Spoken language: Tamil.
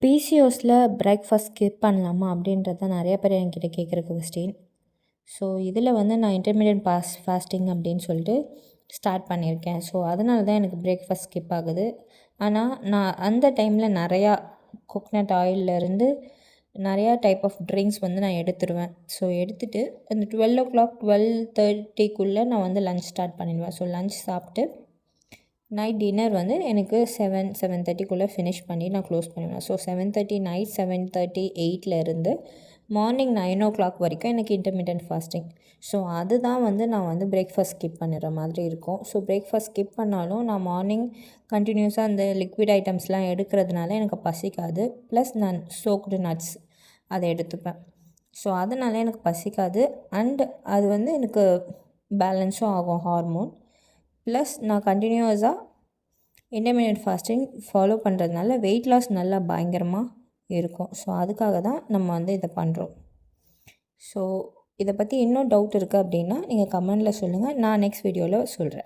பிசிஓஸில் பிரேக்ஃபாஸ்ட் ஸ்கிப் பண்ணலாமா அப்படின்றது தான் நிறைய பேர் என்கிட்ட கேட்குற கொஸ்டின். ஸோ இதில் வந்து நான் இன்டர்மீடியட் ஃபாஸ்டிங் அப்படின்னு சொல்லிட்டு ஸ்டார்ட் பண்ணியிருக்கேன். ஸோ அதனால தான் எனக்கு பிரேக்ஃபாஸ்ட் ஸ்கிப் ஆகுது. ஆனால் நான் அந்த டைமில் நிறையா கோக்னட் ஆயிலிருந்து நிறையா டைப் ஆஃப் ட்ரிங்க்ஸ் வந்து நான் எடுத்துருவேன். ஸோ எடுத்துகிட்டு அந்த 12 o'clock 12:30க்குள்ளே நான் வந்து லன்ச் ஸ்டார்ட் பண்ணிடுவேன். ஸோ லன்ச் சாப்பிட்டு நைட் டின்னர் வந்து எனக்கு 7:30க்குள்ளே ஃபினிஷ் பண்ணி நான் க்ளோஸ் பண்ணிடுவேன். ஸோ 7:30 நைட் 7:30 8லேருந்து மார்னிங் 9 o'clock வரைக்கும் எனக்கு இன்டர்மீடியட் ஃபாஸ்டிங். ஸோ அதுதான் வந்து நான் வந்து பிரேக்ஃபாஸ்ட் ஸ்கிப் பண்ணிடுற மாதிரி இருக்கும். ஸோ பிரேக்ஃபாஸ்ட் ஸ்கிப் பண்ணாலும் நான் மார்னிங் கண்டினியூஸாக அந்த லிக்விட் ஐட்டம்ஸ்லாம் எடுக்கிறதுனால எனக்கு பசிக்காது. ப்ளஸ் நான் சோக்டு நட்ஸ் அதை எடுத்துப்பேன். ஸோ அதனால எனக்கு பசிக்காது. அண்ட் அது வந்து எனக்கு பேலன்ஸும் ஆகும் ஹார்மோன். ப்ளஸ் நான் கண்டினியூஸாக இன்டர்மீடியட் ஃபாஸ்டிங் ஃபாலோ பண்ணுறதுனால வெயிட் லாஸ் நல்லா பயங்கரமாக இருக்கும். ஸோ அதுக்காக தான் நம்ம வந்து இதை பண்ணுறோம். ஸோ இதை பற்றி இன்னும் டவுட் இருக்குது அப்படின்னா நீங்கள் கமெண்டில் சொல்லுங்கள். நான் நெக்ஸ்ட் வீடியோவில் சொல்கிறேன்.